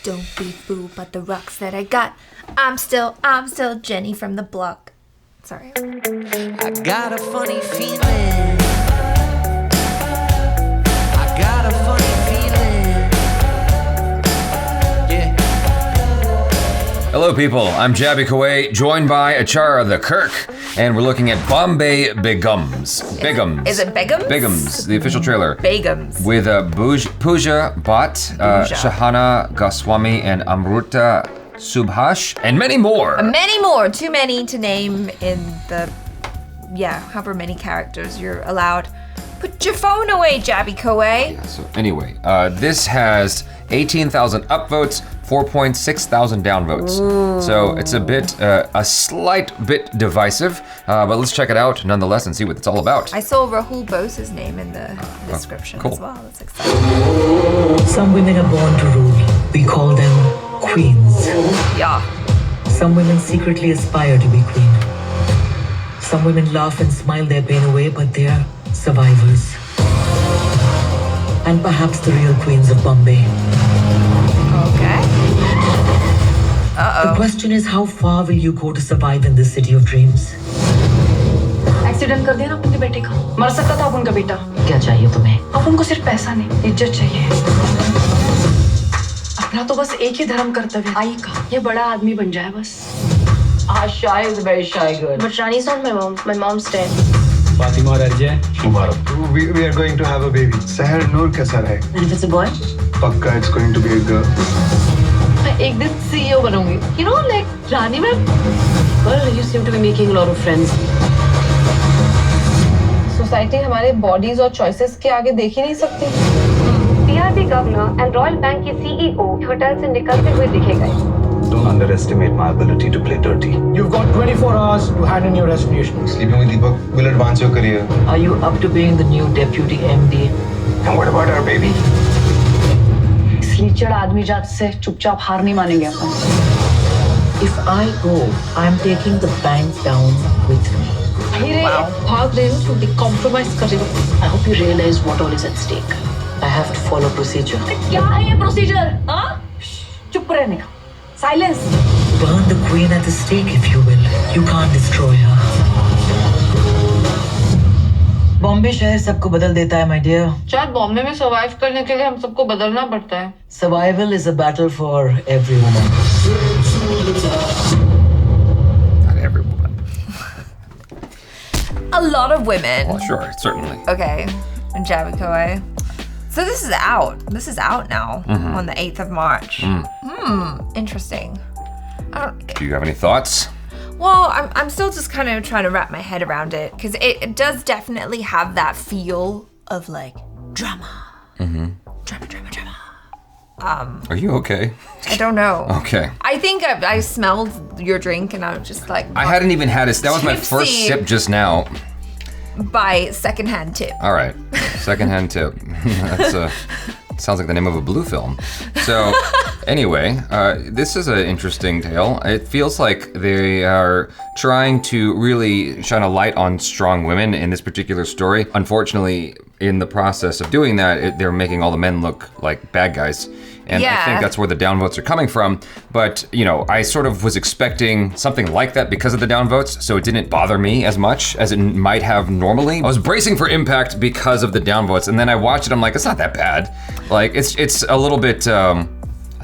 Don't be fooled by the rocks that I got. I'm still Jenny from the block. Sorry. I got a funny feeling. I got a funny feeling. Yeah. Hello, people. I'm Jaby KOAY, joined by Achara the KIRK, and we're looking at Bombay BEGUMS. BEGUMS. Is it BEGUMS? BEGUMS, the official trailer. BEGUMS. With Pooja, Bhatt, Shahana, Goswami, and Amruta, Subhash, and many more. Many more. Too many to name in the, however many characters you're allowed. Put your phone away, Jaby KOAY. Yeah, so anyway, this has 18,000 upvotes, 4.6 thousand downvotes. Ooh. So it's a slight bit divisive, but let's check it out nonetheless and see what it's all about. I saw Rahul Bose's name in the description cool. as well. That's exciting. Some women are born to rule. We call them queens. Yeah. Some women secretly aspire to be queen. Some women laugh and smile their pain away, but they are survivors. And perhaps the real queens of Bombay. Okay. The question is, how far will you go to survive in this city of dreams? Accident कर दिया ना अपने बेटे का मर सकता था अब उनका बेटा क्या चाहिए तुम्हें? अब उनको सिर्फ पैसा नहीं इज्जत चाहिए अपना तो बस एक ही धर्म कर्तव्य आई का ये बड़ा आदमी बन जाए बस Asha is a very shy girl. But Rani's not my mom. My mom's dead. Fatima और अर्जय मुबारक. We are going to have a baby. Sahar Noor कैसा है? And if it's a boy? Pakka it's going to be a girl. मैं एक दिन CEO बनूंगी. You know, like Rani ma'am. Well, you seem to be making a lot of friends. Society हमारे bodies और choices के आगे देख ही नहीं सकती. TRB governor and Royal Bank के CEO होटल से निकलते हुए दिखे गए. Don't underestimate my ability to play dirty. You've got 24 hours to hand in your resignation. Sleeping with Deepak will advance your career. Are you up to being the new deputy MD? And what about our baby? लीचड़ आदमी जात से चुपचाप हार नहीं मानेंगे अपन. If I go, I'm taking the bank down with me. हीरे भाग रहे हो क्योंकि compromise कर रहे हो. I hope you realize what all is at stake. I have to follow procedure. क्या है ये procedure? हाँ? चुप रहने का. Silence. Burn the queen at the stake, if you will. You can't destroy her. Bombay शहर सबको बदल देता है, my dear. शायद बॉम्बे में survive करने के लिए हम सबको बदलना पड़ता है. Survival is a battle for every woman. Not every woman. A lot of women. Well, sure, certainly. Okay. And Jaby KOAY. So this is out. This is out now on the 8th of March. Interesting. Do you have any thoughts? Well, I'm still just kind of trying to wrap my head around it because it does definitely have that feel of like drama. Drama. Are you okay? I don't know. Okay. I think I smelled your drink and I was just like. I hadn't even had it. That was my first Tipsy. sip just now. By secondhand tip. All right, secondhand tip. That's sounds like the name of a Blue film. So anyway, this is an interesting tale. It feels like they are trying to really shine a light on strong women in this particular story. Unfortunately, in the process of doing that, they're making all the men look like bad guys. And I think that's where the downvotes are coming from. But, you know, I sort of was expecting something like that because of the downvotes, so it didn't bother me as much as it might have normally. I was bracing for impact because of the downvotes, and then I watched it, I'm like, it's not that bad. Like, it's a little bit, a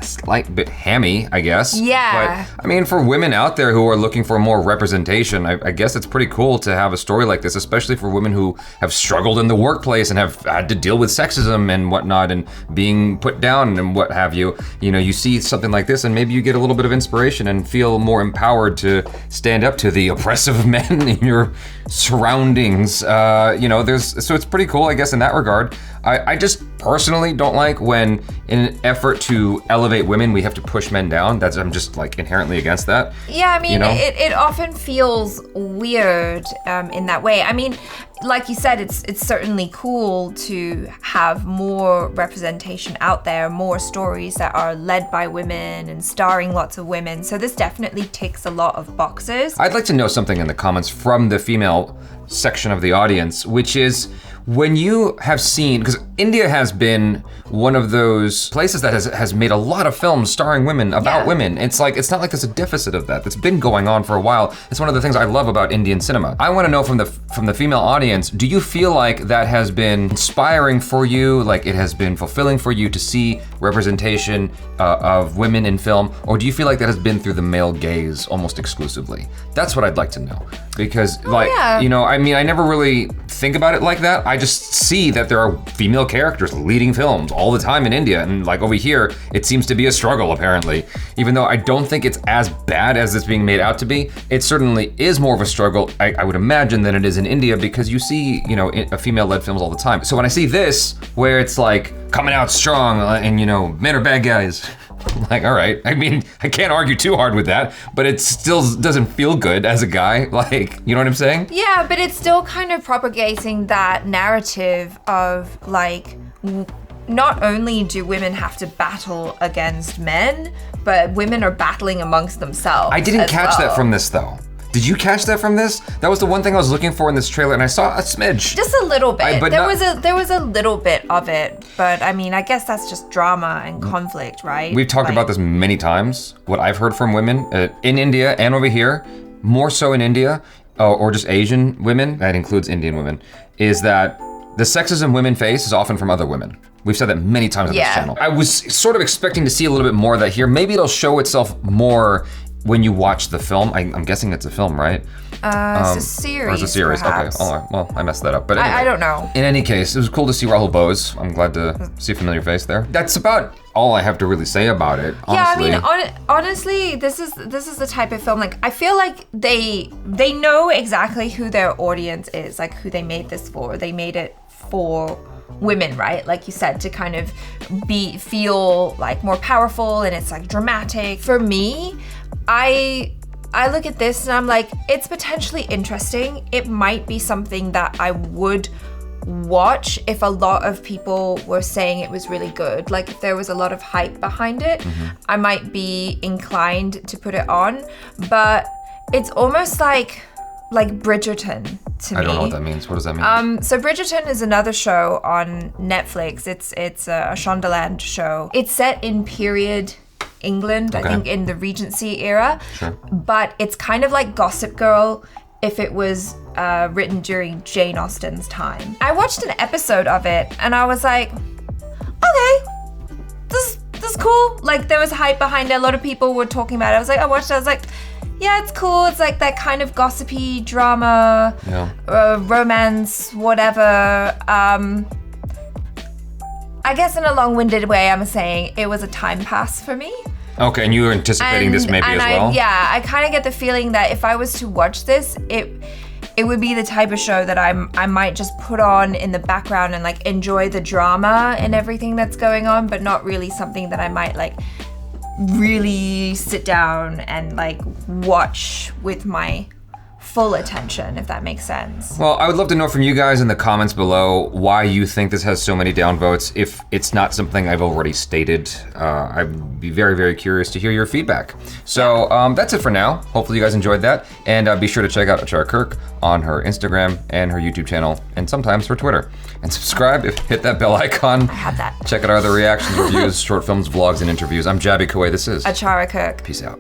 slight bit hammy, I guess. Yeah. But, I mean, for women out there who are looking for more representation, I guess it's pretty cool to have a story like this, especially for women who have struggled in the workplace and have had to deal with sexism and whatnot and being put down and what have you. You know, you see something like this and maybe you get a little bit of inspiration and feel more empowered to stand up to the oppressive men in your surroundings. You know, so it's pretty cool, I guess, in that regard. I just personally don't like when, in an effort to elevate women, we have to push men down. I'm just like inherently against that. Yeah, I mean, you know? it often feels weird in that way. I mean, like you said, it's certainly cool to have more representation out there, more stories that are led by women and starring lots of women. So this definitely ticks a lot of boxes. I'd like to know something in the comments from the female section of the audience, which is when you have seen, because India has been one of those places that has made a lot of films starring women, about women. It's like, it's not like there's a deficit of that. That's been going on for a while. It's one of the things I love about Indian cinema. I wanna know from the female audience, do you feel like that has been inspiring for you, like it has been fulfilling for you to see representation of women in film, or do you feel like that has been through the male gaze almost exclusively? That's what I'd like to know. Because you know, I mean, I never really think about it like that. I just see that there are female characters leading films all the time in India, and like over here, it seems to be a struggle apparently. Even though I don't think it's as bad as it's being made out to be, it certainly is more of a struggle, I would imagine, than it is in India, because you see, you know, female-led films all the time. So when I see this, where it's like coming out strong and you know, men are bad guys, like, all right. I mean, I can't argue too hard with that, but it still doesn't feel good as a guy. Like, you know what I'm saying? Yeah, but it's still kind of propagating that narrative of like, not only do women have to battle against men, but women are battling amongst themselves. I didn't catch that from this though. Did you catch that from this? That was the one thing I was looking for in this trailer, and I saw a smidge. Just a little bit. There was a little bit of it, but I mean, I guess that's just drama and conflict, right? We've talked about this many times. What I've heard from women in India and over here, more so in India, or just Asian women, that includes Indian women, is that the sexism women face is often from other women. We've said that many times on this channel. I was sort of expecting to see a little bit more of that here. Maybe it'll show itself more when you watch the film. I'm guessing it's a film, right? It's a series. Or it's a series, perhaps. okay. All right. Well, I messed that up. But anyway, I don't know. In any case, it was cool to see Rahul Bose. I'm glad to see a familiar face there. That's about all I have to really say about it, honestly. Yeah, I mean, honestly, this is the type of film, like, I feel like they know exactly who their audience is, like who they made this for. They made it for women, right? Like you said, to kind of feel like more powerful, and it's like dramatic. For me, I look at this and I'm like, it's potentially interesting. It might be something that I would watch if a lot of people were saying it was really good. Like if there was a lot of hype behind it, I might be inclined to put it on. But it's almost like Bridgerton to me. I don't know what that means. What does that mean? So Bridgerton is another show on Netflix. It's a Shondaland show. It's set in period England, I think in the Regency era. Sure. But it's kind of like Gossip Girl if it was written during Jane Austen's time. I watched an episode of it and I was like, okay, this is cool. Like there was hype behind it. A lot of people were talking about it. I watched it, I was like, yeah, it's cool. It's like that kind of gossipy drama, romance, whatever. I guess in a long-winded way, I'm saying it was a time pass for me. Okay, and you were anticipating this maybe as well? I kind of get the feeling that if I was to watch this, it would be the type of show that I might just put on in the background and like enjoy the drama and everything that's going on, but not really something that I might like really sit down and like watch with my full attention, if that makes sense. Well, I would love to know from you guys in the comments below why you think this has so many downvotes. If it's not something I've already stated, I'd be very, very curious to hear your feedback. So that's it for now. Hopefully you guys enjoyed that. And be sure to check out Achara KIRK on her Instagram and her YouTube channel, and sometimes her Twitter. And subscribe, hit that bell icon. I have that. Check out our other reactions, reviews, short films, vlogs, and interviews. I'm Jaby KOAY. This is Achara KIRK. Peace out.